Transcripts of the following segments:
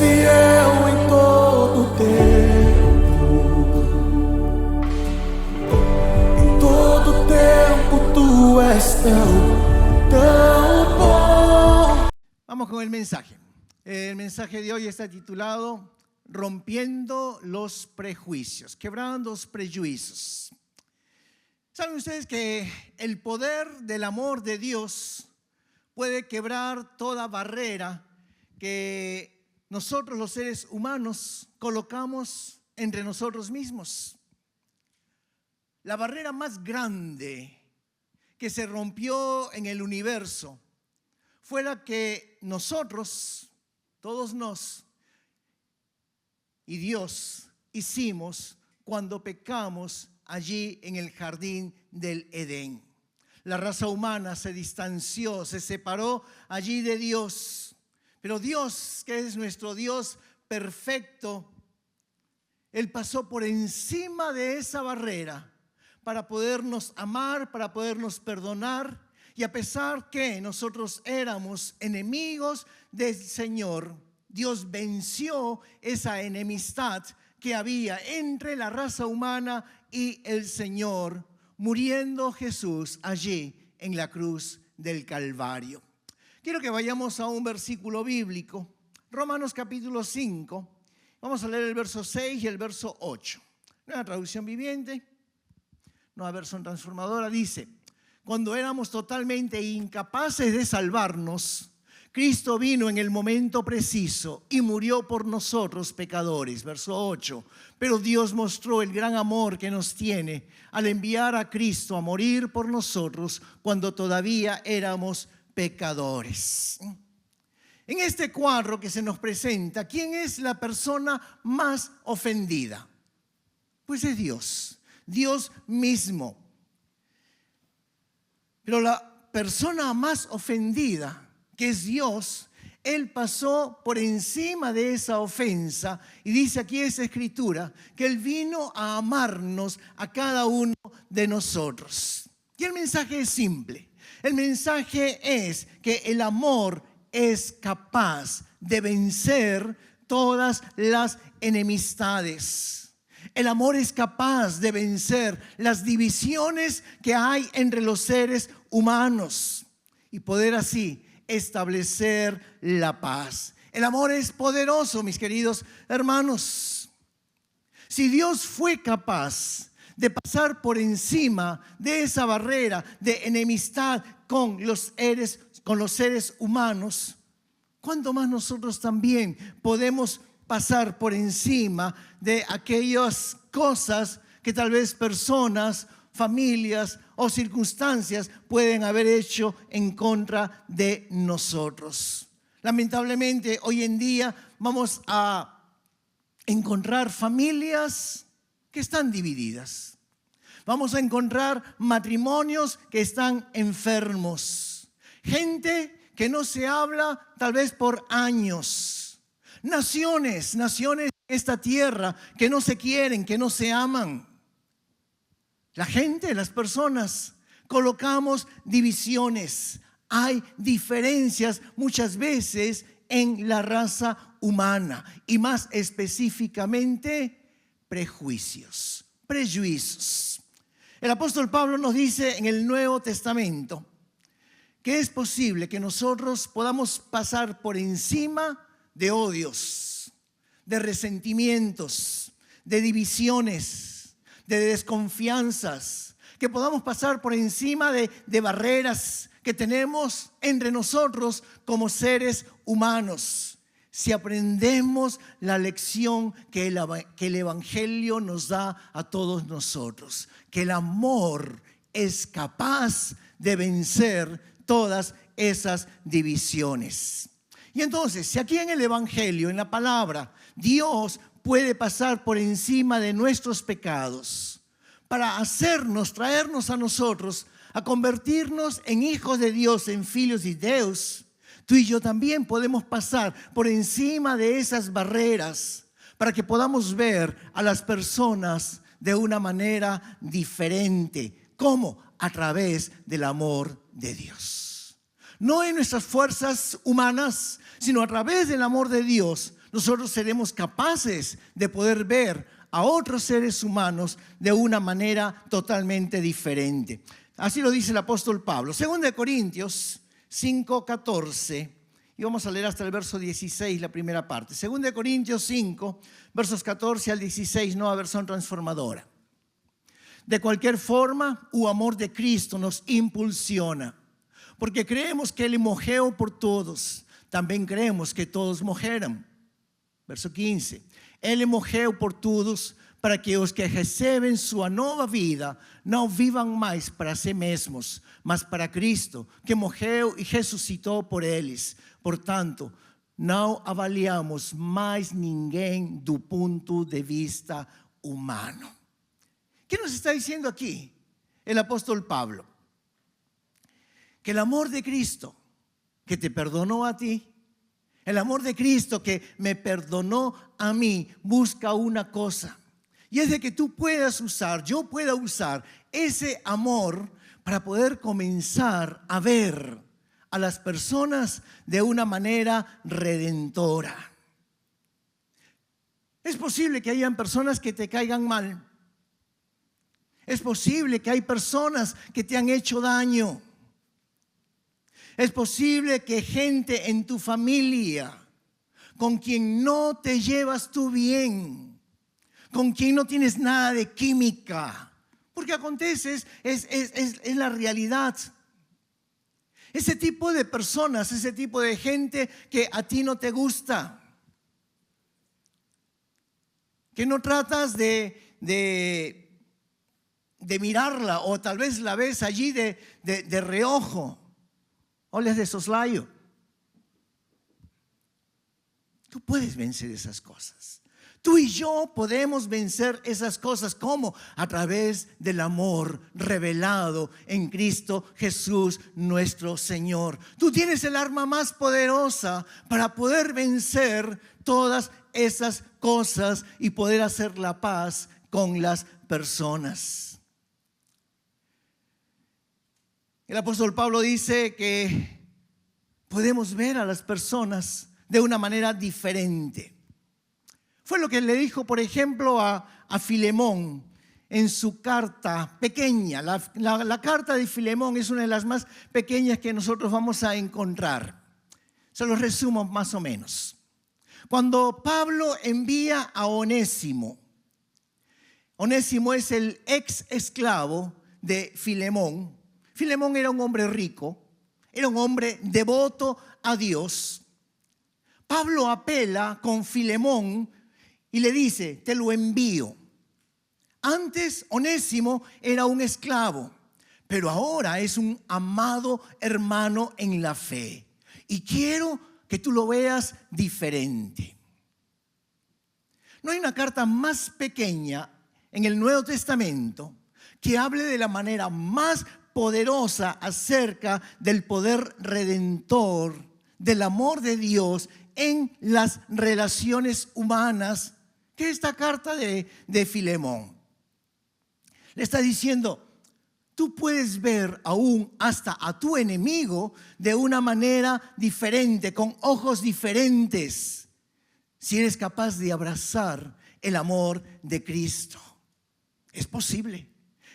fiel em todo tempo. Em todo tempo tu és tão bom. Vamos con el mensaje. El mensaje de hoy está titulado Rompiendo los prejuicios, quebrando los prejuicios. ¿Saben ustedes que el poder del amor de Dios puede quebrar toda barrera que nosotros los seres humanos colocamos entre nosotros mismos? La barrera más grande que se rompió en el universo fue la que nosotros, todos y Dios hicimos cuando pecamos allí en el jardín del Edén. La raza humana se distanció, se separó allí de Dios. Pero Dios, que es nuestro Dios perfecto, Él pasó por encima de esa barrera para podernos amar, para podernos perdonar. Y a pesar que nosotros éramos enemigos del Señor, Dios venció esa enemistad que había entre la raza humana y el Señor, muriendo Jesús allí en la cruz del Calvario. Quiero que vayamos a un versículo bíblico, Romanos capítulo 5. Vamos a leer el verso 6 y el verso 8. Una traducción viviente, nueva versión transformadora, dice: cuando éramos totalmente incapaces de salvarnos, Cristo vino en el momento preciso y murió por nosotros pecadores. Verso 8. Pero Dios mostró el gran amor que nos tiene al enviar a Cristo a morir por nosotros cuando todavía éramos pecadores. En este cuadro que se nos presenta, ¿quién es la persona más ofendida? Pues es Dios, Dios mismo. Pero la persona más ofendida, que es Dios, Él pasó por encima de esa ofensa y dice aquí esa escritura que Él vino a amarnos a cada uno de nosotros. Y el mensaje es simple. El mensaje es que el amor es capaz de vencer todas las enemistades. El amor es capaz de vencer las divisiones que hay entre los seres humanos y poder así establecer la paz. El amor es poderoso, mis queridos hermanos. Si Dios fue capaz de pasar por encima de esa barrera de enemistad con los seres humanos, ¿cuánto más nosotros también podemos pasar por encima de aquellas cosas que tal vez personas, familias o circunstancias pueden haber hecho en contra de nosotros? Lamentablemente, hoy en día vamos a encontrar familias que están divididas. Vamos a encontrar matrimonios que están enfermos. Gente que no se habla tal vez por años. Naciones en esta tierra que no se quieren, que no se aman. La gente, las personas, colocamos divisiones. Hay diferencias muchas veces en la raza humana y más específicamente prejuicios. El apóstol Pablo nos dice en el Nuevo Testamento que es posible que nosotros podamos pasar por encima de odios, de resentimientos, de divisiones, de desconfianzas, que podamos pasar por encima de barreras que tenemos entre nosotros como seres humanos. Si aprendemos la lección que el Evangelio nos da a todos nosotros, que el amor es capaz de vencer todas esas divisiones. Y entonces, si aquí en el Evangelio, en la palabra, Dios puede pasar por encima de nuestros pecados para traernos a nosotros, a convertirnos en hijos de Dios, en filhos de Dios, tú y yo también podemos pasar por encima de esas barreras para que podamos ver a las personas de una manera diferente. ¿Cómo? A través del amor de Dios. No en nuestras fuerzas humanas, sino a través del amor de Dios. nosotros seremos capaces de poder ver a otros seres humanos de una manera totalmente diferente. Así lo dice el apóstol Pablo. 2 Corintios 5:14, y vamos a leer hasta el verso 16, la primera parte. 2 Corintios 5, versos 14 al 16, nueva versión transformadora. De cualquier forma, el amor de Cristo nos impulsiona, porque creemos que Él mojeu por todos, también creemos que todos morreram. Verso 15, Ele morreu por todos, para que os que recebem sua nova vida não vivam mais para si mesmos, mas para Cristo, que morreu e ressuscitou por eles. Portanto, não avaliamos mais ninguém do ponto de vista humano. ¿Qué nos está diciendo aquí el apóstol Pablo? Que el amor de Cristo, que te perdonó a ti, el amor de Cristo que me perdonó a mí, busca una cosa. Y es de que tú puedas usar, yo pueda usar ese amor para poder comenzar a ver a las personas de una manera redentora. Es posible que hayan personas que te caigan mal. Es posible que hay personas que te han hecho daño. Es posible que gente en tu familia con quien no te llevas tú bien, con quien no tienes nada de química, porque acontece, es la realidad. Ese tipo de personas, ese tipo de gente que a ti no te gusta, que no tratas de mirarla, o tal vez la ves allí de reojo, o les de soslayo. Tú puedes vencer esas cosas. Tú y yo podemos vencer esas cosas. ¿Cómo? A través del amor revelado en Cristo Jesús nuestro Señor. Tú tienes el arma más poderosa para poder vencer todas esas cosas y poder hacer la paz con las personas. El apóstol Pablo dice que podemos ver a las personas de una manera diferente. Fue lo que le dijo, por ejemplo, a Filemón en su carta pequeña. La carta de Filemón es una de las más pequeñas que nosotros vamos a encontrar. Se los resumo más o menos. Cuando Pablo envía a Onésimo, Onésimo es el ex esclavo de Filemón. Filemón era un hombre rico, era un hombre devoto a Dios. Pablo apela con Filemón y le dice, te lo envío. Antes Onésimo era un esclavo, pero ahora es un amado hermano en la fe. Y quiero que tú lo veas diferente. No hay una carta más pequeña en el Nuevo Testamento que hable de la manera más poderosa acerca del poder redentor, del amor de Dios en las relaciones humanas, que esta carta de Filemón. Le está diciendo, tú puedes ver aún hasta a tu enemigo de una manera diferente, con ojos diferentes, si eres capaz de abrazar el amor de Cristo. Es posible,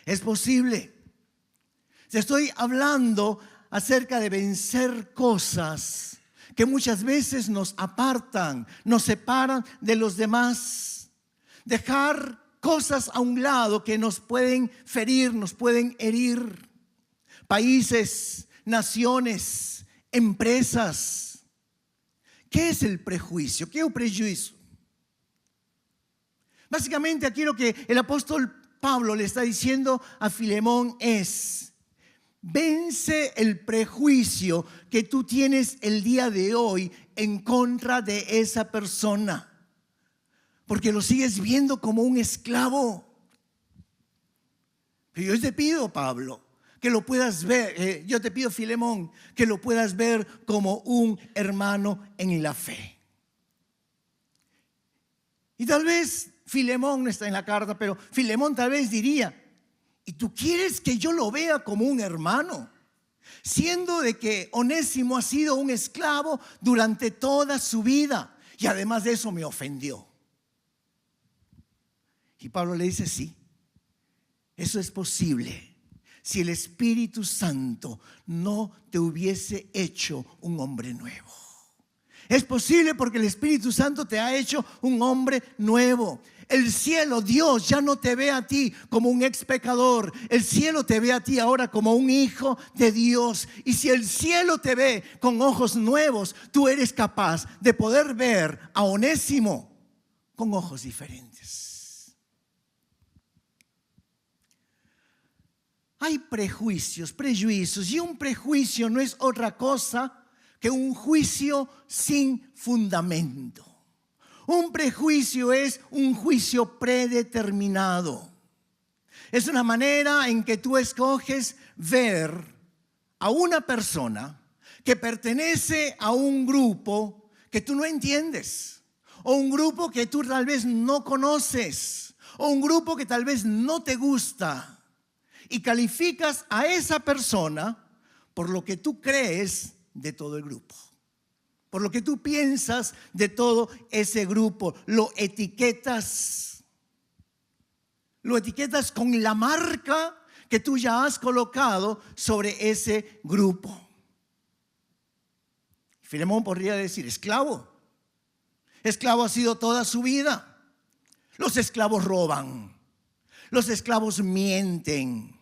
es posible. Te estoy hablando acerca de vencer cosas que muchas veces nos apartan, nos separan de los demás. Dejar cosas a un lado que nos pueden ferir, nos pueden herir. Países, naciones, empresas. ¿Qué es el prejuicio? ¿Qué es el prejuicio? Básicamente aquí lo que el apóstol Pablo le está diciendo a Filemón es: vence el prejuicio que tú tienes el día de hoy en contra de esa persona, porque lo sigues viendo como un esclavo. Pero yo te pido, Pablo, que lo puedas ver, yo te pido, Filemón, que lo puedas ver como un hermano en la fe. Y tal vez Filemón no está en la carta, pero Filemón tal vez diría: ¿y tú quieres que yo lo vea como un hermano? Siendo de que Onésimo ha sido un esclavo durante toda su vida. Y además de eso me ofendió. Y Pablo le dice, sí, eso es posible si el Espíritu Santo no te hubiese hecho un hombre nuevo. Es posible porque el Espíritu Santo te ha hecho un hombre nuevo. El cielo, Dios ya no te ve a ti como un ex pecador. El cielo te ve a ti ahora como un hijo de Dios. Y si el cielo te ve con ojos nuevos, tú eres capaz de poder ver a Onésimo con ojos diferentes. Hay prejuicios, y un prejuicio no es otra cosa que un juicio sin fundamento. Un prejuicio es un juicio predeterminado. Es una manera en que tú escoges ver a una persona que pertenece a un grupo que tú no entiendes, o un grupo que tú tal vez no conoces, o un grupo que tal vez no te gusta. Y calificas a esa persona por lo que tú crees de todo el grupo, por lo que tú piensas de todo ese grupo. Lo etiquetas con la marca que tú ya has colocado sobre ese grupo. Filemón podría decir, esclavo ha sido toda su vida. Los esclavos roban, los esclavos mienten,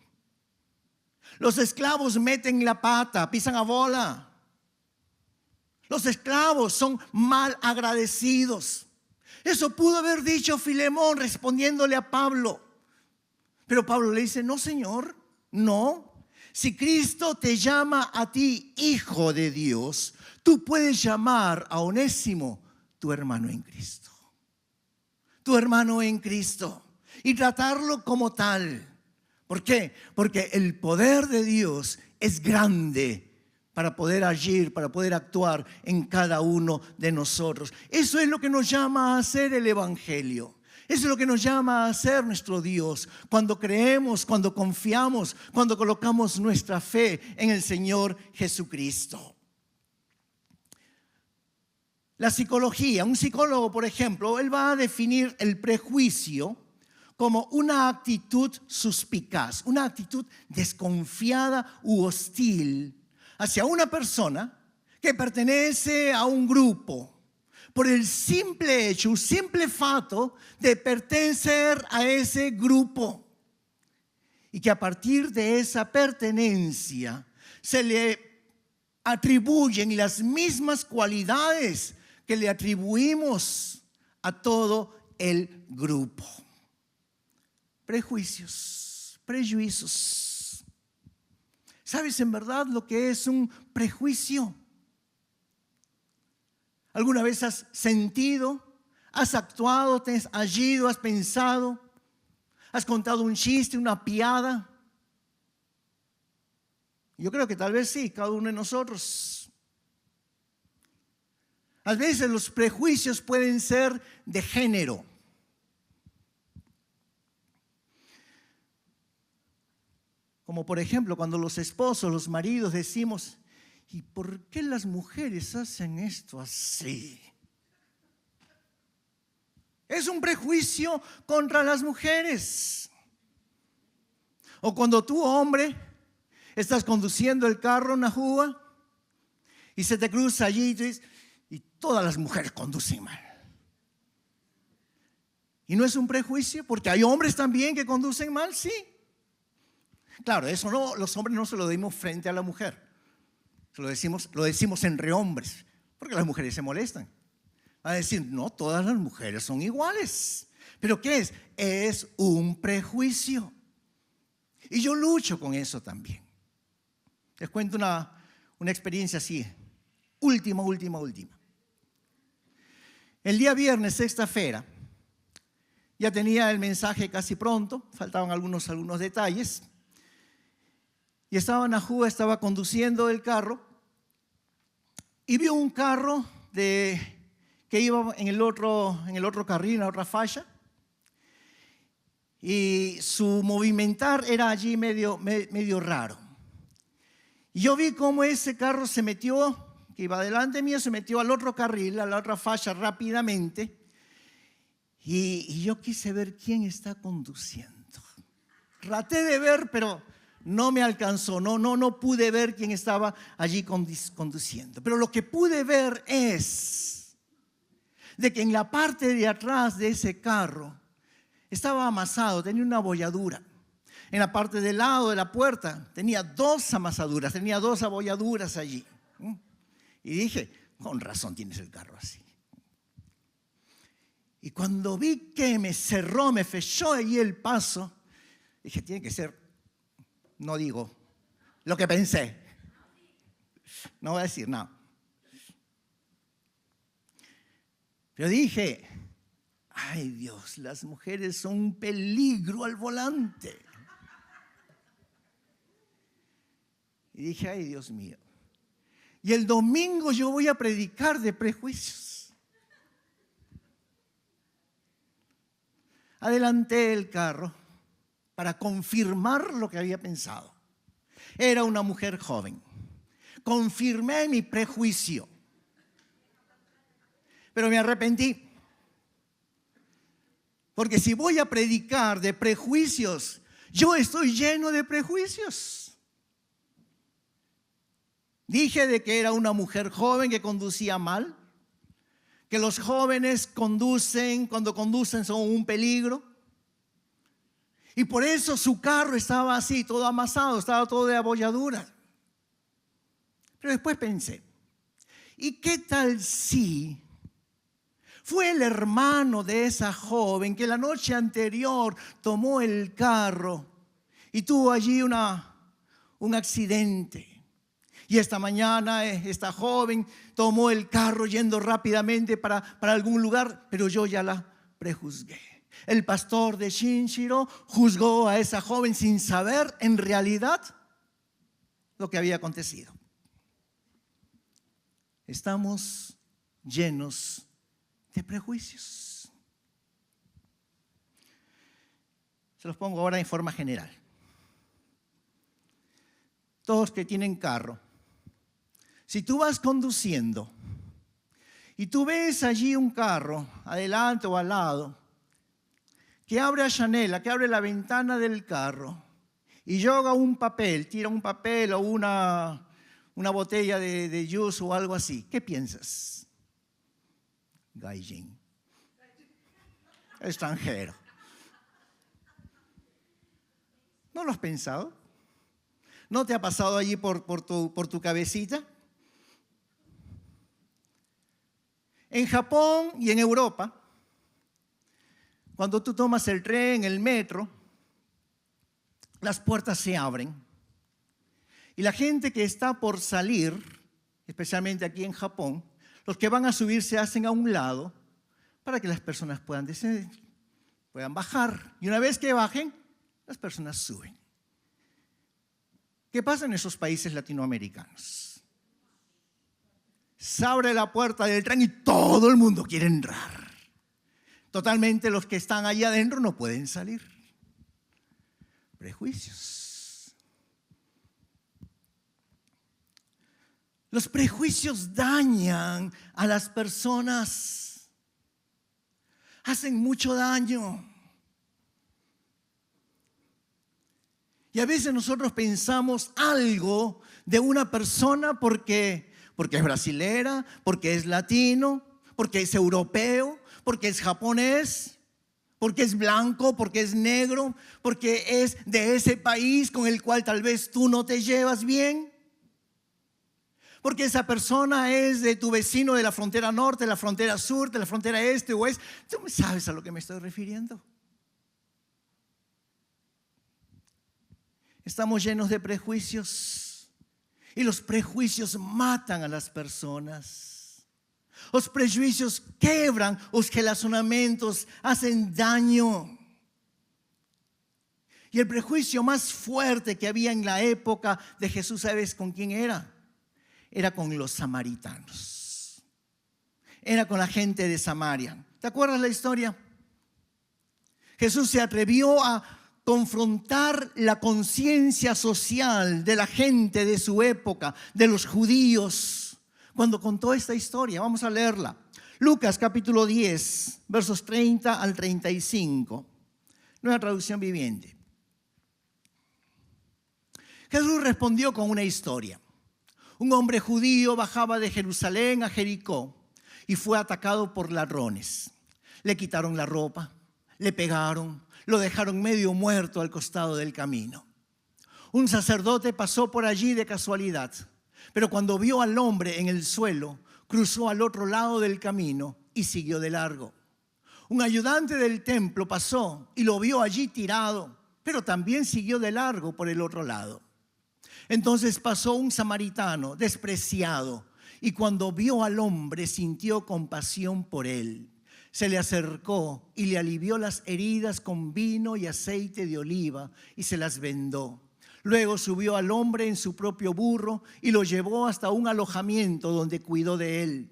los esclavos meten la pata, pisan a bola. Los esclavos son mal agradecidos. Eso pudo haber dicho Filemón respondiéndole a Pablo. Pero Pablo le dice, no, Señor, no. Si Cristo te llama a ti hijo de Dios, tú puedes llamar a Onésimo tu hermano en Cristo. Tu hermano en Cristo. Y tratarlo como tal. ¿Por qué? Porque el poder de Dios es grande para poder agir, para poder actuar en cada uno de nosotros. Eso es lo que nos llama a hacer el Evangelio. Eso es lo que nos llama a hacer nuestro Dios. Cuando creemos, cuando confiamos, cuando colocamos nuestra fe en el Señor Jesucristo. La psicología, un psicólogo, por ejemplo, él va a definir el prejuicio como una actitud suspicaz, una actitud desconfiada u hostil hacia una persona que pertenece a un grupo por el simple hecho, un simple fato de pertenecer a ese grupo, y que a partir de esa pertenencia se le atribuyen las mismas cualidades que le atribuimos a todo el grupo. Prejuicios, prejuicios. ¿Sabes en verdad lo que es un prejuicio? ¿Alguna vez has sentido, has actuado, te has agido, has pensado, has contado un chiste, una piada? Yo creo que tal vez sí, cada uno de nosotros. A veces los prejuicios pueden ser de género. Como por ejemplo, cuando los esposos, los maridos decimos, ¿y por qué las mujeres hacen esto así? Es un prejuicio contra las mujeres. O cuando tú, hombre, estás conduciendo el carro, Najúa, y se te cruza allí y todas las mujeres conducen mal. ¿Y no es un prejuicio? Porque hay hombres también que conducen mal, sí. Claro, eso no, los hombres no se lo decimos frente a la mujer. Lo decimos entre hombres, porque las mujeres se molestan. Va a decir, no, todas las mujeres son iguales. ¿Pero qué es? Es un prejuicio. Y yo lucho con eso también. Les cuento una experiencia así. Última. El día viernes, sexta-feira, ya tenía el mensaje casi pronto, faltaban algunos detalles. Y Najúa estaba conduciendo el carro y vio un carro que iba en el otro carril, en la otra falla. Y su movimentar era allí medio raro. Y yo vi cómo ese carro se metió que iba delante mío se metió al otro carril, a la otra falla rápidamente. Y yo quise ver quién está conduciendo. Traté de ver, pero no me alcanzó. No pude ver quién estaba allí conduciendo. Pero lo que pude ver es de que en la parte de atrás de ese carro estaba amasado, tenía una abolladura. En la parte del lado de la puerta tenía 2 amasaduras, tenía 2 abolladuras allí. Y dije, con razón tienes el carro así. Y cuando vi que me cerró, me fechó allí el paso, dije, tiene que ser, no digo lo que pensé. No voy a decir nada. Pero dije, ay Dios, las mujeres son un peligro al volante. Y dije, ay Dios mío. Y el domingo yo voy a predicar de prejuicios. Adelanté el carro para confirmar lo que había pensado. Era una mujer joven. Confirmé mi prejuicio. Pero me arrepentí. Porque si voy a predicar de prejuicios, yo estoy lleno de prejuicios. Dije de que era una mujer joven que conducía mal, que los jóvenes cuando conducen son un peligro. Y por eso su carro estaba así, todo amasado, estaba todo de abolladura. Pero después pensé, ¿y qué tal si fue el hermano de esa joven que la noche anterior tomó el carro y tuvo allí un accidente? Y esta mañana esta joven tomó el carro yendo rápidamente para algún lugar, pero yo ya la prejuzgué. El pastor de Shinshiro juzgó a esa joven sin saber en realidad lo que había acontecido. Estamos llenos de prejuicios. Se los pongo ahora en forma general. Todos que tienen carro, si tú vas conduciendo y tú ves allí un carro, adelante o al lado, que abre a Chanela, que abre la ventana del carro y tira un papel o una botella de juice o algo así, ¿qué piensas? Gaijin, extranjero. ¿No lo has pensado? ¿No te ha pasado allí por tu cabecita? En Japón y en Europa, cuando tú tomas el tren, el metro, las puertas se abren y la gente que está por salir, especialmente aquí en Japón, los que van a subir se hacen a un lado para que las personas puedan descender, puedan bajar. Y una vez que bajen, las personas suben. ¿Qué pasa en esos países latinoamericanos? Se abre la puerta del tren y todo el mundo quiere entrar. Totalmente los que están allá adentro no pueden salir. Prejuicios. Los prejuicios dañan a las personas. Hacen mucho daño. Y a veces nosotros pensamos algo de una persona porque es brasilera, porque es latino, porque es europeo, porque es japonés, porque es blanco, porque es negro, porque es de ese país con el cual tal vez tú no te llevas bien. Porque esa persona es de tu vecino de la frontera norte, de la frontera sur, de la frontera este o oeste. ¿Tú sabes a lo que me estoy refiriendo? Estamos llenos de prejuicios y los prejuicios matan a las personas. Los prejuicios quebran los relacionamientos, hacen daño. Y el prejuicio más fuerte que había en la época de Jesús, ¿sabes con quién era? Era con los samaritanos. Era con la gente de Samaria. ¿Te acuerdas la historia? Jesús se atrevió a confrontar la conciencia social de la gente de su época, de los judíos, cuando contó esta historia. Vamos a leerla. Lucas capítulo 10, versos 30 al 35. Nueva traducción viviente. Jesús respondió con una historia. Un hombre judío bajaba de Jerusalén a Jericó y fue atacado por ladrones. Le quitaron la ropa, le pegaron, lo dejaron medio muerto al costado del camino. Un sacerdote pasó por allí de casualidad, pero cuando vio al hombre en el suelo, cruzó al otro lado del camino y siguió de largo. Un ayudante del templo pasó y lo vio allí tirado, pero también siguió de largo por el otro lado. Entonces pasó un samaritano despreciado y cuando vio al hombre sintió compasión por él. Se le acercó y le alivió las heridas con vino y aceite de oliva y se las vendó. Luego subió al hombre en su propio burro y lo llevó hasta un alojamiento donde cuidó de él.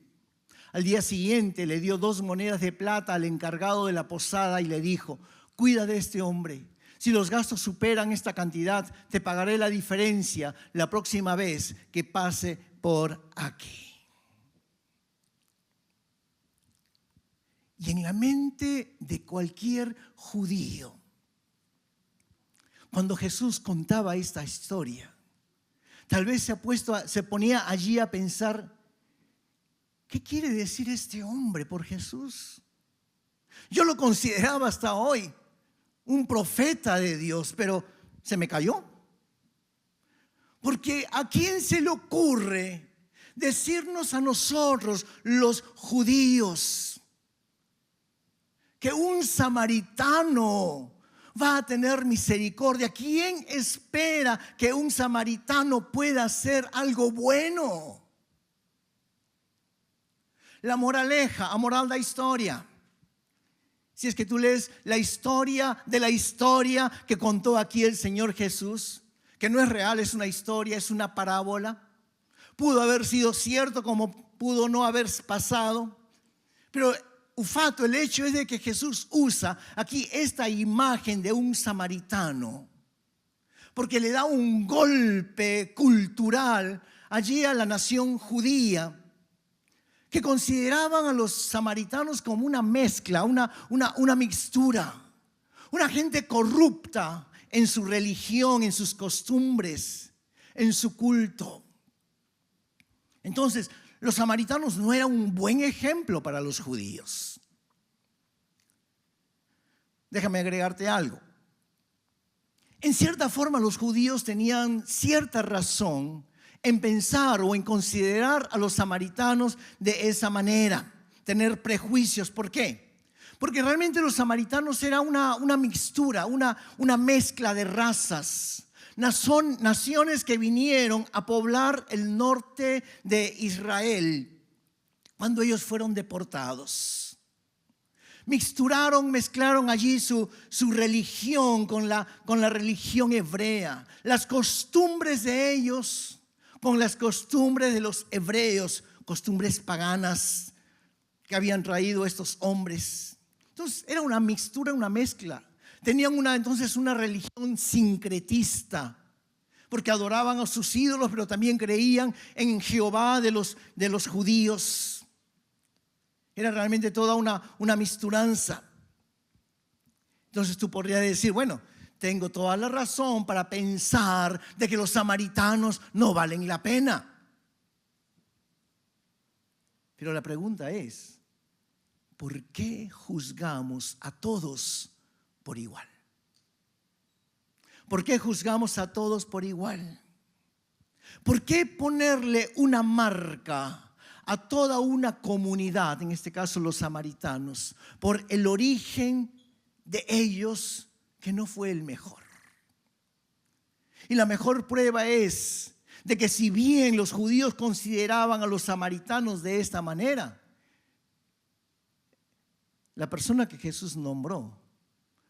Al día siguiente le dio 2 monedas de plata al encargado de la posada y le dijo: cuida de este hombre. Si los gastos superan esta cantidad, te pagaré la diferencia la próxima vez que pase por aquí. Y en la mente de cualquier judío, cuando Jesús contaba esta historia, tal vez se ponía allí a pensar: ¿qué quiere decir este hombre por Jesús? Yo lo consideraba hasta hoy un profeta de Dios, pero se me cayó. Porque ¿a quién se le ocurre decirnos a nosotros, los judíos, que un samaritano va a tener misericordia? ¿Quién espera que un samaritano pueda hacer algo bueno? La moraleja, a moral da historia. Si es que tú lees la historia de la historia que contó aquí el Señor Jesús, que no es real, es una historia, es una parábola. Pudo haber sido cierto como pudo no haber pasado, pero ufato, el hecho es de que Jesús usa aquí esta imagen de un samaritano, porque le da un golpe cultural allí a la nación judía, que consideraban a los samaritanos como una mezcla, una mixtura, una gente corrupta en su religión, en sus costumbres, en su culto. Entonces, los samaritanos no eran un buen ejemplo para los judíos. Déjame agregarte algo. En cierta forma, los judíos tenían cierta razón en pensar o en considerar a los samaritanos de esa manera, tener prejuicios. ¿Por qué? Porque realmente los samaritanos eran una mixtura, una mezcla de razas. Naciones que vinieron a poblar el norte de Israel cuando ellos fueron deportados. Mezclaron allí su religión con la religión hebrea, las costumbres de ellos con las costumbres de los hebreos, costumbres paganas que habían traído estos hombres. Entonces era una mixtura, una mezcla. Tenían entonces una religión sincretista, porque adoraban a sus ídolos, pero también creían en Jehová de los judíos. Era realmente toda una mixturanza. Entonces tú podrías decir, bueno, tengo toda la razón para pensar de que los samaritanos no valen la pena. Pero la pregunta es, ¿por qué juzgamos a todos por igual? ¿Por qué juzgamos a todos por igual? ¿Por qué ponerle una marca a toda una comunidad, en este caso los samaritanos, por el origen de ellos que no fue el mejor? Y la mejor prueba es de que si bien los judíos consideraban a los samaritanos de esta manera, la persona que Jesús nombró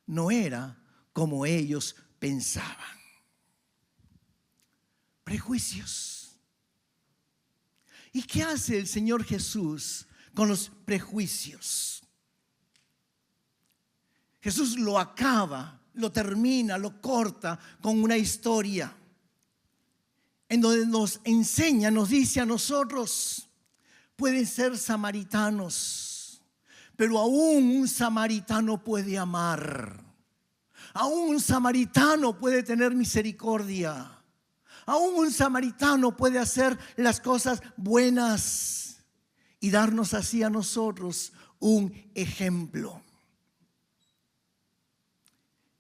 no era como ellos pensaban. Prejuicios. ¿Y qué hace el Señor Jesús con los prejuicios? Jesús lo acaba, lo termina, lo corta con una historia en donde nos enseña, nos dice a nosotros pueden ser samaritanos, pero aún un samaritano puede amar. Aún un samaritano puede tener misericordia. Aún un samaritano puede hacer las cosas buenas y darnos así a nosotros un ejemplo.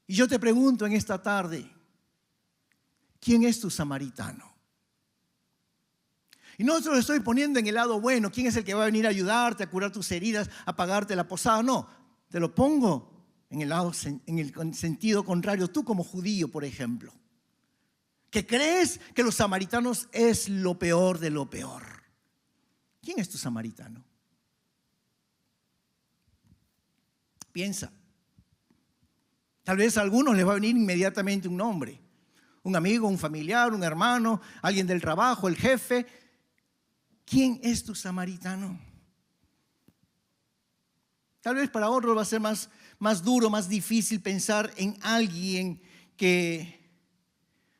Y yo te pregunto en esta tarde, ¿quién es tu samaritano? Y no te lo estoy poniendo en el lado bueno, ¿quién es el que va a venir a ayudarte, a curar tus heridas, a pagarte la posada? No, te lo pongo en el sentido contrario, tú como judío, por ejemplo, que crees que los samaritanos es lo peor de lo peor. ¿Quién es tu samaritano? Piensa. Tal vez a algunos les va a venir inmediatamente un nombre, un amigo, un familiar, un hermano, alguien del trabajo, el jefe. ¿Quién es tu samaritano? Tal vez para otros va a ser más duro, más difícil pensar en alguien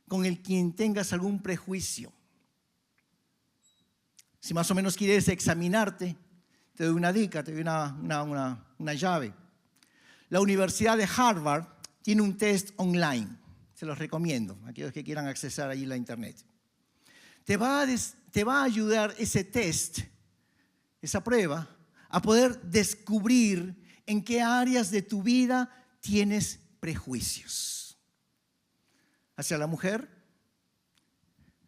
con el quien tengas algún prejuicio. Si más o menos quieres examinarte, te doy una dica, te doy una llave. La Universidad de Harvard tiene un test online, se los recomiendo, a aquellos que quieran accesar allí a la internet. Te va a ayudar ese test, esa prueba, a poder descubrir en qué áreas de tu vida tienes prejuicios. Hacia la mujer,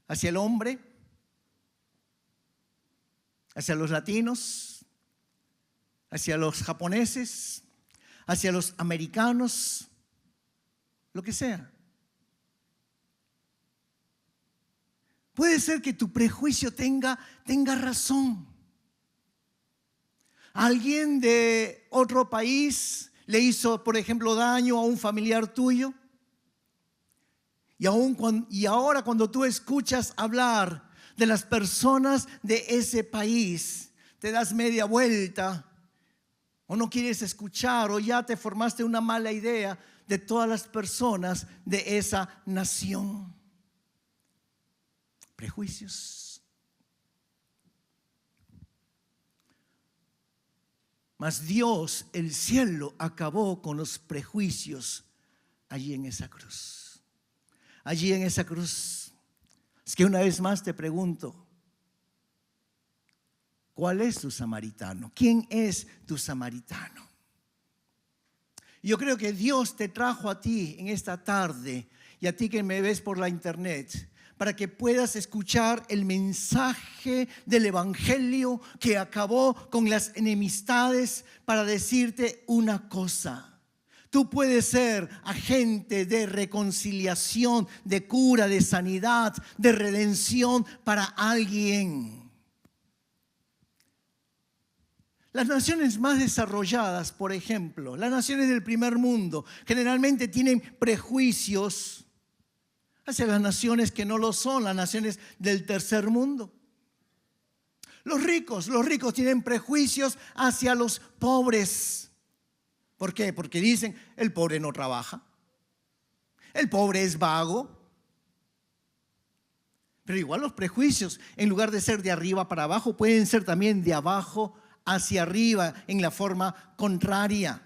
hacia el hombre, hacia los latinos, hacia los japoneses, hacia los americanos, lo que sea. Puede ser que tu prejuicio tenga razón. Alguien de otro país le hizo, por ejemplo, daño a un familiar tuyo. Y ahora cuando tú escuchas hablar de las personas de ese país, te das media vuelta o no quieres escuchar o ya te formaste una mala idea de todas las personas de esa nación. Prejuicios. Mas Dios, el cielo, acabó con los prejuicios allí en esa cruz. Allí en esa cruz. Es que una vez más te pregunto, ¿cuál es tu samaritano? ¿Quién es tu samaritano? Yo creo que Dios te trajo a ti en esta tarde y a ti que me ves por la internet para que puedas escuchar el mensaje del evangelio que acabó con las enemistades, para decirte una cosa. Tú puedes ser agente de reconciliación, de cura, de sanidad, de redención para alguien. Las naciones más desarrolladas, por ejemplo, las naciones del primer mundo, generalmente tienen prejuicios hacia las naciones que no lo son, las naciones del tercer mundo. Los ricos tienen prejuicios hacia los pobres. ¿Por qué? Porque dicen, el pobre no trabaja, el pobre es vago. Pero igual los prejuicios, en lugar de ser de arriba para abajo, pueden ser también de abajo hacia arriba, en la forma contraria.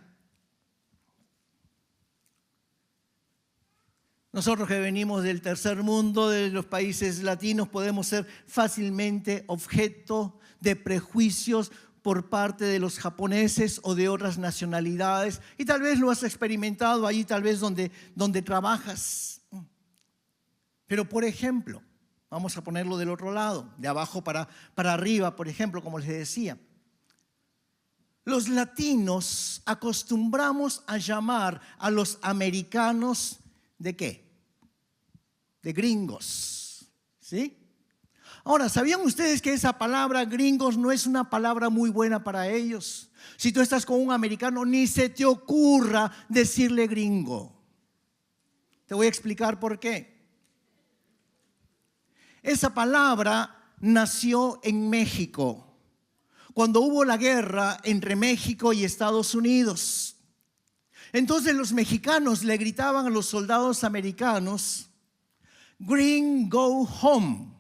Nosotros que venimos del tercer mundo, de los países latinos, podemos ser fácilmente objeto de prejuicios por parte de los japoneses o de otras nacionalidades. Y tal vez lo has experimentado allí, tal vez donde trabajas. Pero por ejemplo, vamos a ponerlo del otro lado, de abajo para arriba, por ejemplo, como les decía. Los latinos acostumbramos a llamar a los americanos ¿de qué? De gringos, ¿sí? Ahora, ¿sabían ustedes que esa palabra gringos no es una palabra muy buena para ellos? Si tú estás con un americano, ni se te ocurra decirle gringo. Te voy a explicar por qué. Esa palabra nació en México, cuando hubo la guerra entre México y Estados Unidos. Entonces los mexicanos le gritaban a los soldados americanos, "Green, go home".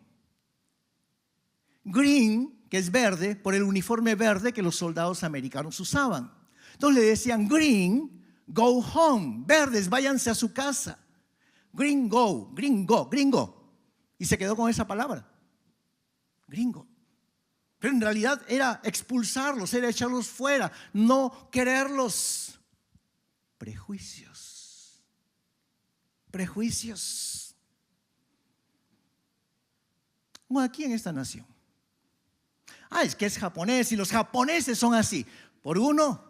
Green que es verde, por el uniforme verde que los soldados americanos usaban. Entonces le decían green, go home. Verdes, váyanse a su casa. Gringo, gringo, gringo. Y se quedó con esa palabra. Gringo. Pero en realidad era expulsarlos, era echarlos fuera, no quererlos. Prejuicios. Prejuicios. Bueno, aquí en esta nación. Es que es japonés y los japoneses son así. Por uno,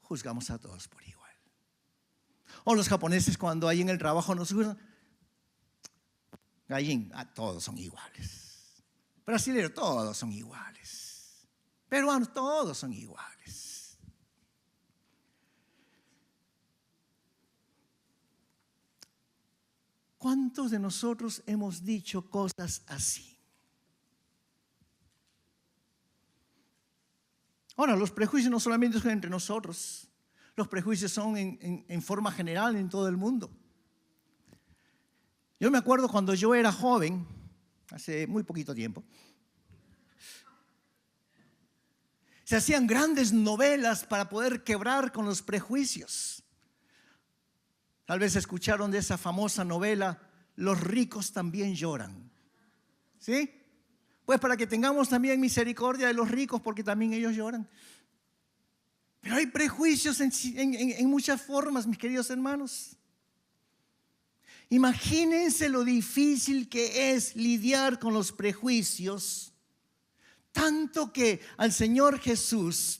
juzgamos a todos por igual. O los japoneses cuando ahí en el trabajo nos juzgan. Gallín, todos son iguales. Brasileños, todos son iguales. Peruanos, todos son iguales. ¿Cuántos de nosotros hemos dicho cosas así? Ahora, los prejuicios no solamente son entre nosotros. Los prejuicios son en forma general en todo el mundo. Yo me acuerdo cuando yo era joven, hace muy poquito tiempo, se hacían grandes novelas para poder quebrar con los prejuicios. Tal vez escucharon de esa famosa novela, Los ricos también lloran. ¿Sí? Pues para que tengamos también misericordia de los ricos, porque también ellos lloran. Pero hay prejuicios en muchas formas, mis queridos hermanos. Imagínense lo difícil que es lidiar con los prejuicios, tanto que al Señor Jesús,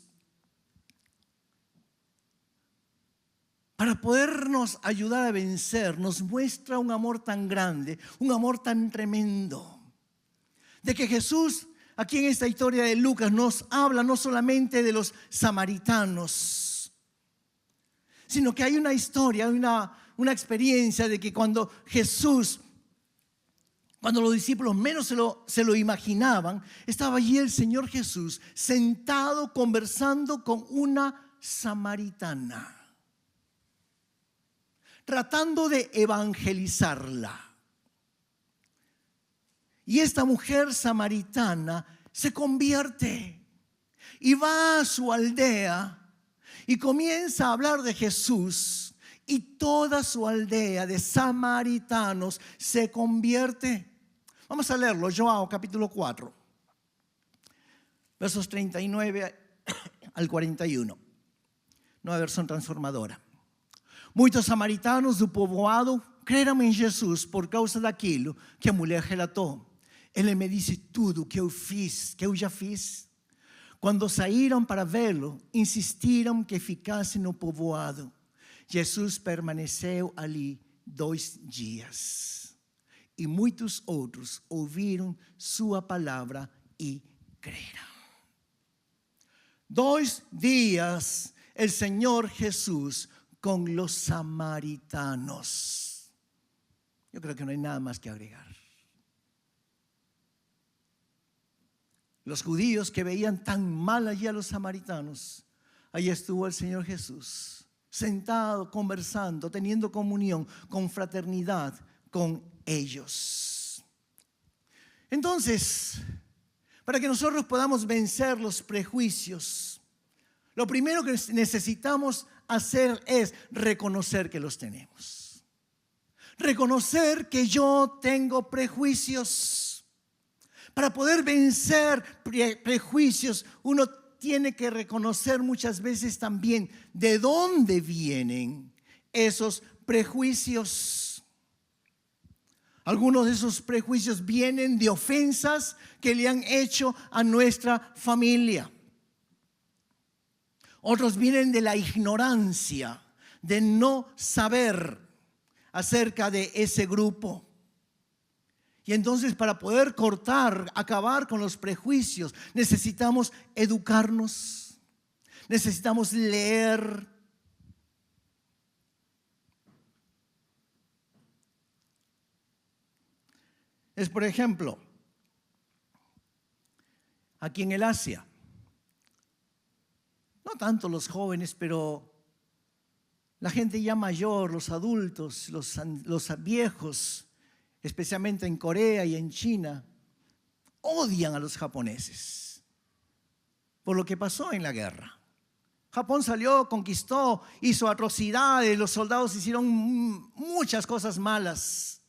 para podernos ayudar a vencer, nos muestra un amor tan grande, un amor tan tremendo, de que Jesús, aquí en esta historia de Lucas, nos habla no solamente de los samaritanos, sino que hay una historia, una experiencia de que cuando Jesús, cuando los discípulos menos se lo imaginaban, estaba allí el Señor Jesús sentado conversando con una samaritana, tratando de evangelizarla. Y esta mujer samaritana se convierte y va a su aldea y comienza a hablar de Jesús, y toda su aldea de samaritanos se convierte. Vamos a leerlo, João capítulo 4, versos 39 al 41, nueva versión transformadora. Muitos samaritanos do povoado creram em Jesus por causa daquilo que a mulher relatou. Ele me disse tudo que eu já fiz. Quando saíram para vê-lo, insistiram que ficasse no povoado. Jesus permaneceu ali 2 dias. E muitos outros ouviram sua palavra e creram. 2 días el Señor Jesús con los samaritanos. Yo creo que no hay nada más que agregar. Los judíos que veían tan mal allí a los samaritanos, allí estuvo el Señor Jesús, sentado, conversando, teniendo comunión, con fraternidad con ellos. Entonces, para que nosotros podamos vencer los prejuicios, lo primero que necesitamos hacer es reconocer que los tenemos. Reconocer que yo tengo prejuicios. Para poder vencer prejuicios, uno tiene que reconocer muchas veces también de dónde vienen esos prejuicios. Algunos de esos prejuicios vienen de ofensas que le han hecho a nuestra familia. Otros vienen de la ignorancia, de no saber acerca de ese grupo. Y entonces, para poder acabar con los prejuicios, necesitamos educarnos, necesitamos leer. Es, por ejemplo, aquí en el Asia, no tanto los jóvenes, pero la gente ya mayor, los adultos, los viejos, especialmente en Corea y en China, odian a los japoneses. por lo que pasó en la guerra. Japón salió, conquistó, hizo atrocidades, los soldados hicieron muchas cosas malas.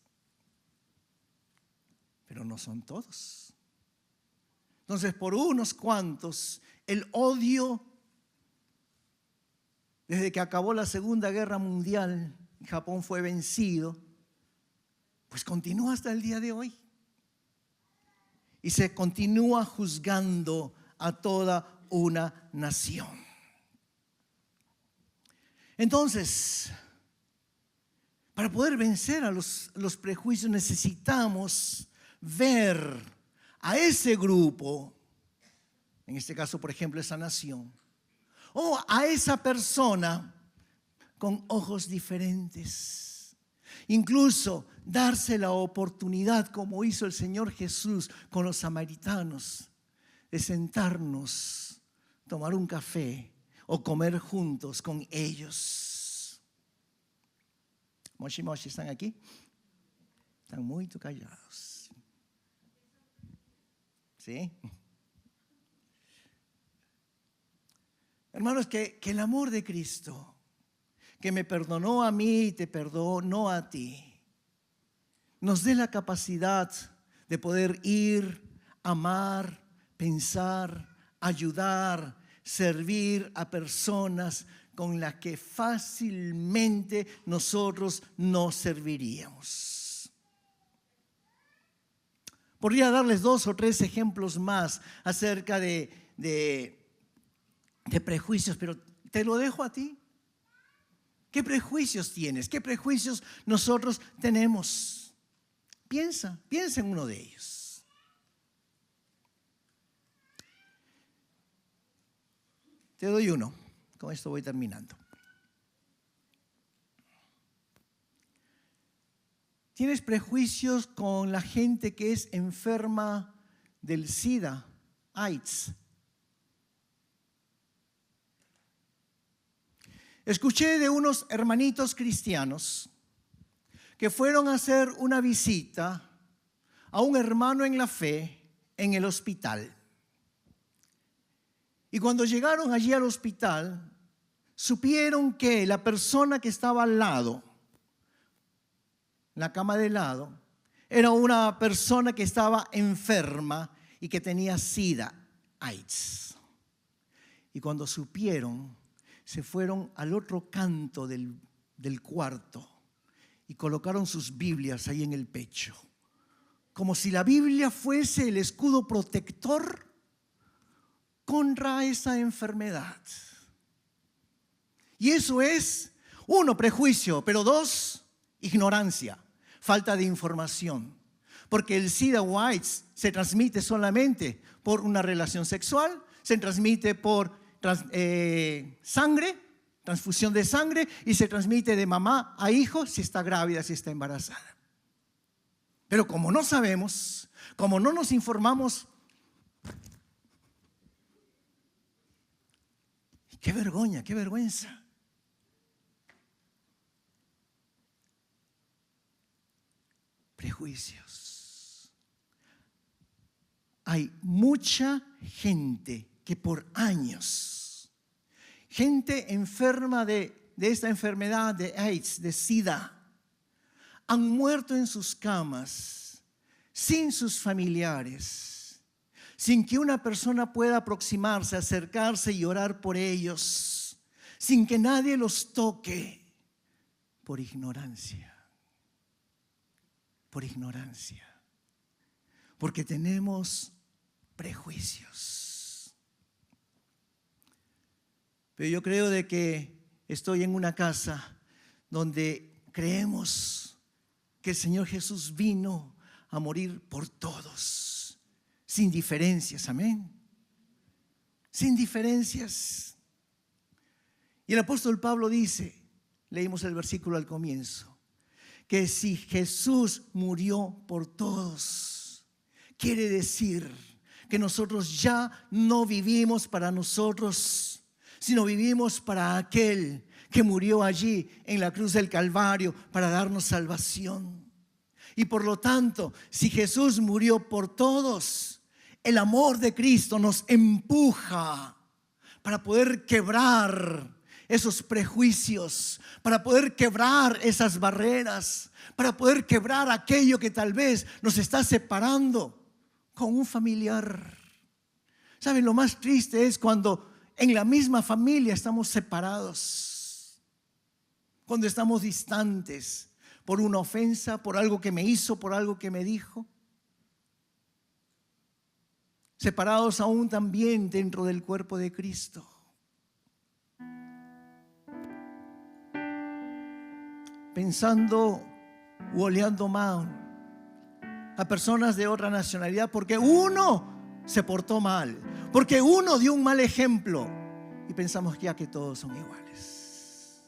Pero no son todos. Entonces, por unos cuantos, el odio, desde que acabó la Segunda Guerra Mundial, Japón fue vencido, pues continúa hasta el día de hoy. Y se continúa juzgando a toda una nación. Entonces, para poder vencer a los prejuicios necesitamos ver a ese grupo, en este caso, por ejemplo, esa nación, o a esa persona con ojos diferentes. Incluso darse la oportunidad, como hizo el Señor Jesús con los samaritanos, de sentarnos, tomar un café o comer juntos con ellos. Moshi Moshi, ¿están aquí? Están muy callados. ¿Sí? Hermanos, que el amor de Cristo, que me perdonó a mí y te perdonó a ti, nos dé la capacidad de poder ir, amar, pensar, ayudar, servir a personas con las que fácilmente nosotros no serviríamos. Podría darles 2 o 3 ejemplos más acerca de prejuicios, pero te lo dejo a ti. ¿Qué prejuicios tienes? ¿Qué prejuicios nosotros tenemos? Piensa en uno de ellos. Te doy uno. Con esto voy terminando. ¿Tienes prejuicios con la gente que es enferma del SIDA, AIDS? Escuché de unos hermanitos cristianos que fueron a hacer una visita a un hermano en la fe en el hospital. Y cuando llegaron allí al hospital, supieron que la persona que estaba al lado, la cama de lado, era una persona que estaba enferma y que tenía SIDA, AIDS. Y cuando supieron, se fueron al otro canto del cuarto y colocaron sus Biblias ahí en el pecho, como si la Biblia fuese el escudo protector contra esa enfermedad. Y eso es, 1, prejuicio, pero 2, ignorancia, falta de información. Porque el SIDA o AIDS se transmite solamente por una relación sexual, se transmite por sangre, transfusión de sangre, y se transmite de mamá a hijo si está grávida, si está embarazada. Pero como no sabemos, como no nos informamos, qué vergüenza, qué vergüenza. Prejuicios. Hay mucha gente que por años, gente enferma de esta enfermedad de AIDS, de SIDA, han muerto en sus camas, sin sus familiares, sin que una persona pueda aproximarse, acercarse y orar por ellos, sin que nadie los toque, por ignorancia. Por ignorancia. Porque tenemos prejuicios. Pero yo creo de que estoy en una casa donde creemos que el Señor Jesús vino a morir por todos, sin diferencias, amén. Sin diferencias. Y el apóstol Pablo dice, leímos el versículo al comienzo, que si Jesús murió por todos, quiere decir que nosotros ya no vivimos para nosotros, sino vivimos para aquel que murió allí en la cruz del Calvario para darnos salvación. Y por lo tanto, si Jesús murió por todos, El amor de Cristo nos empuja para poder quebrar esos prejuicios, para poder quebrar esas barreras, para poder quebrar aquello que tal vez nos está separando con un familiar. ¿Saben? Lo más triste es cuando en la misma familia estamos separados, cuando estamos distantes por una ofensa, por algo que me hizo, por algo que me dijo. Separados aún también dentro del cuerpo de Cristo. Pensando u oleando mal a personas de otra nacionalidad porque uno se portó mal, porque uno dio un mal ejemplo y pensamos ya que todos son iguales.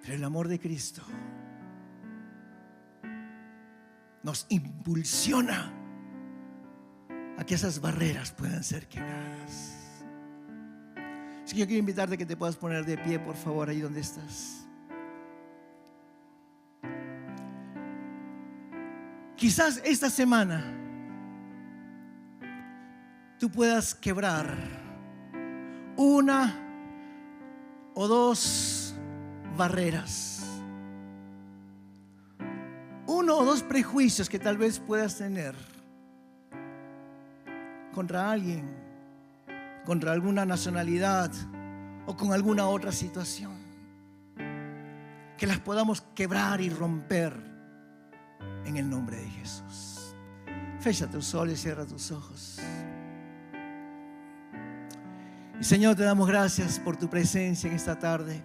Pero el amor de Cristo nos impulsiona a que esas barreras puedan ser quebradas. Así que yo quiero invitarte a que te puedas poner de pie, por favor, ahí donde estás. Quizás esta semana tú puedas quebrar una o dos barreras, uno o dos prejuicios que tal vez puedas tener contra alguien, contra alguna nacionalidad o con alguna otra situación, que las podamos quebrar y romper en el nombre de Jesús. Fecha tus ojos y cierra tus ojos. Y Señor, te damos gracias por tu presencia en esta tarde.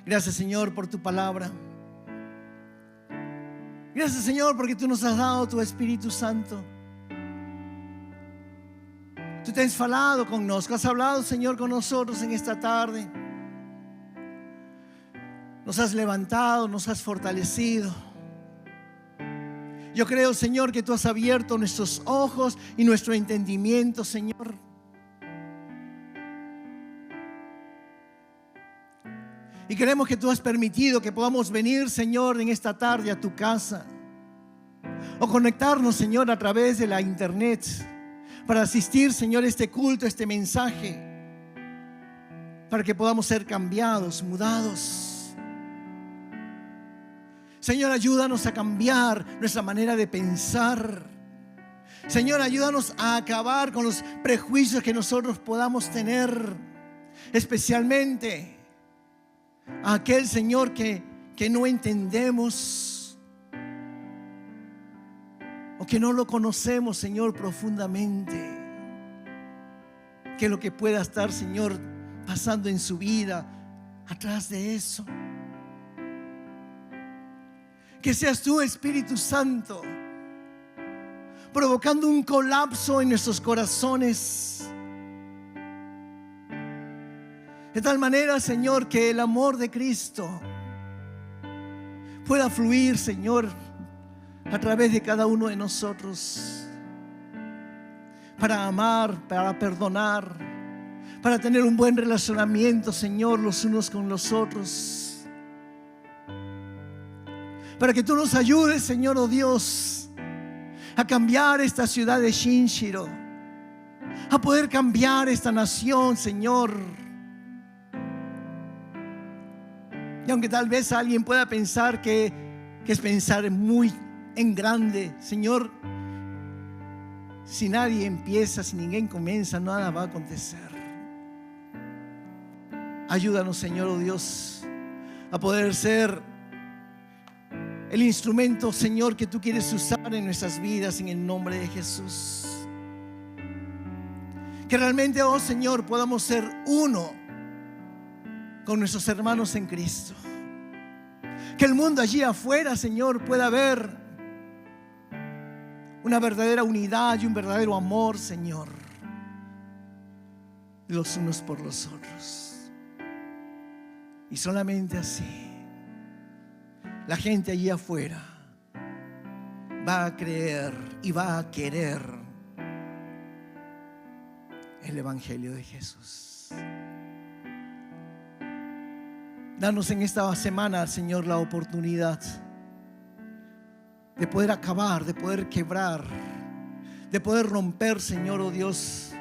Gracias, Señor, por tu palabra. Gracias, Señor, porque tú nos has dado tu Espíritu Santo. Tú te has falado con nosotros, has hablado, Señor, con nosotros en esta tarde. Nos has levantado, nos has fortalecido. Yo creo, Señor, que tú has abierto nuestros ojos y nuestro entendimiento, Señor. Y queremos que tú has permitido que podamos venir, Señor, en esta tarde a tu casa. O conectarnos, Señor, a través de la internet. Para asistir, Señor, a este culto, a este mensaje. Para que podamos ser cambiados, mudados. Señor, ayúdanos a cambiar nuestra manera de pensar. Señor, ayúdanos a acabar con los prejuicios que nosotros podamos tener. Especialmente a aquel, Señor, que no entendemos o que no lo conocemos, Señor, profundamente. Que lo que pueda estar, Señor, pasando en su vida atrás de eso. Que seas tú, Espíritu Santo, provocando un colapso en nuestros corazones. De tal manera, Señor, que el amor de Cristo pueda fluir, Señor, a través de cada uno de nosotros. Para amar, para perdonar, para tener un buen relacionamiento, Señor, los unos con los otros. Para que tú nos ayudes, Señor, oh Dios, a cambiar esta ciudad de Shinshiro, a poder cambiar esta nación, Señor. Y aunque tal vez alguien pueda pensar que es pensar muy en grande, Señor, si nadie empieza, si ninguém comienza, nada va a acontecer. Ayúdanos, Señor, oh Dios, a poder ser el instrumento, Señor, que tú quieres usar en nuestras vidas en el nombre de Jesús. Que realmente, oh Señor, podamos ser uno con nuestros hermanos en Cristo. Que el mundo allí afuera, Señor, pueda ver una verdadera unidad y un verdadero amor, Señor, los unos por los otros. Y solamente así la gente allí afuera va a creer y va a querer el Evangelio de Jesús. Danos en esta semana, Señor, la oportunidad de poder acabar, de poder quebrar, de poder romper, Señor, oh Dios,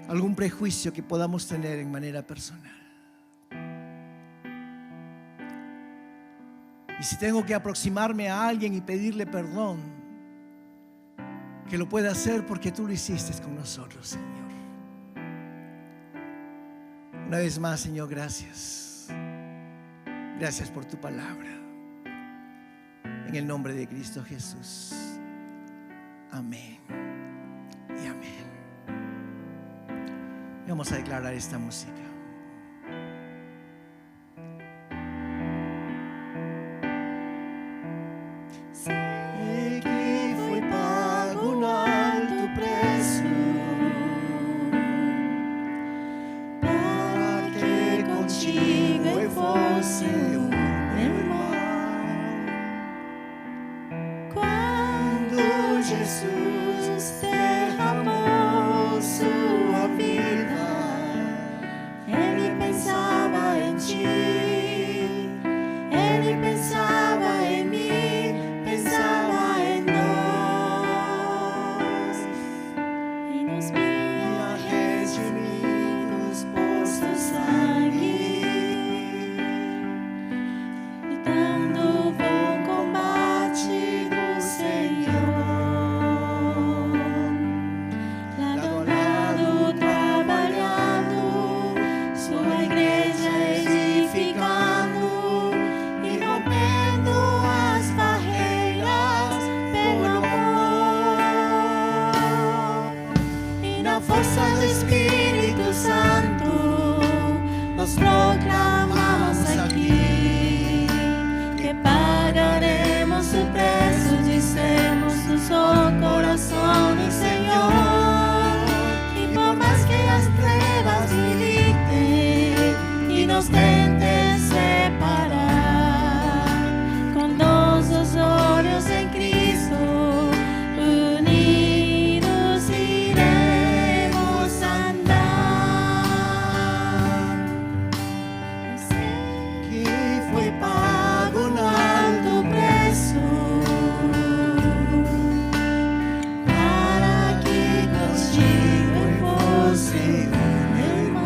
algún prejuicio que podamos tener en manera personal. Y si tengo que aproximarme a alguien y pedirle perdón, que lo pueda hacer porque tú lo hiciste con nosotros, Señor. Una vez más, Señor, gracias. Gracias por tu palabra. En el nombre de Cristo Jesús. Amén y amén. Vamos a declarar esta música. Sé que foi pago um alto preço para que contigo eu fosse um irmão. Quando Jesus derramou sua vida, Ele pensava em ti, Ele pensava em mim, pensava em nós, e nos via redimidos por seu sangue, lutando o bom combate do Senhor, lado a lado trabalhando, sua igreja edificando e rompendo as barreiras pelo amor. E na força do Espírito Santo nós proclamamos aqui que pagaremos o preço de sermos um só coração do Senhor. E por mais que as trevas militem e nos tentem separar, com nossos olhos em Cristo unidos iremos andar. Eu sei que foi pago um alto preço para que contigo eu fosse um irmão.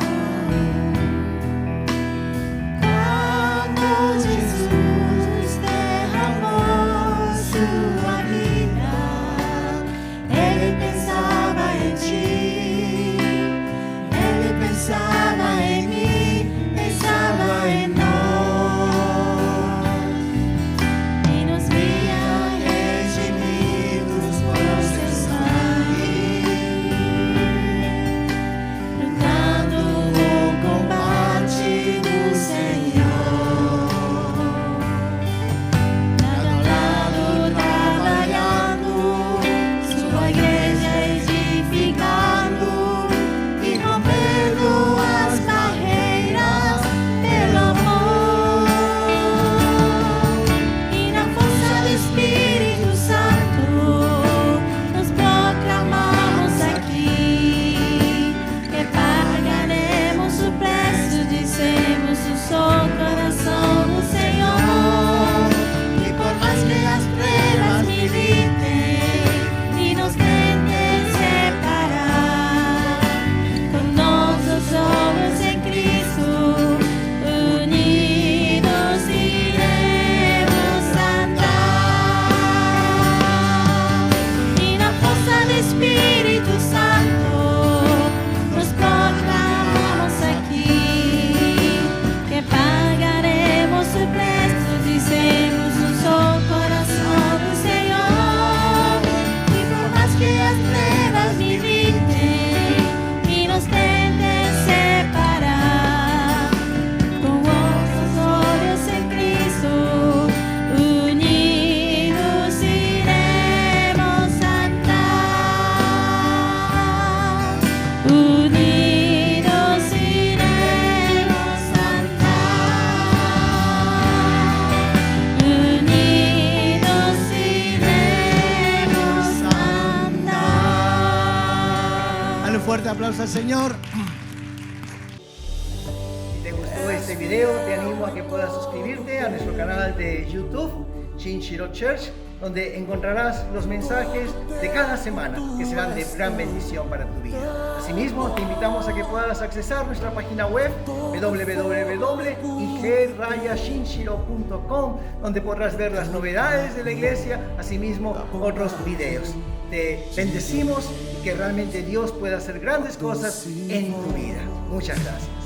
Quando Jesus derramou sua vida, Ele pensava em ti, Ele pensava em mim, pensava em nós, e nos via redimidos por seu sangue, lutando o combate do Senhor, lado a lado trabalhando, sua igreja edificando e rompendo as barreiras pelo amor. E na força do Espírito Santo nos proclamamos aqui que pagaremos o preço de sermos o só coração do Senhor. E por mais que as trevas militem e nos tentem separar, com nossos olhos em Cristo unidos iremos andar. E na força do Espírito Santo nos proclamamos aqui que pagaremos o preço de sermos um só coração do Senhor. E por mais que as trevas militem e nos tentem separar, com nossos olhos em Cristo unidos iremos andar. Unidos iremos andar. Unidos iremos andar. Dale un fuerte aplauso al Señor. Si te gustó gustó este video, te animo a que puedas suscribirte a nuestro canal de YouTube, Shinshiro Church, donde encontrarás los mensajes de cada semana que serán de gran bendición para tu vida. Asimismo, te invitamos a que puedas accesar nuestra página web www.ig-shinshiro.com, donde podrás ver las novedades de la iglesia, asimismo otros videos. Te bendecimos y que realmente Dios pueda hacer grandes cosas en tu vida. Muchas gracias.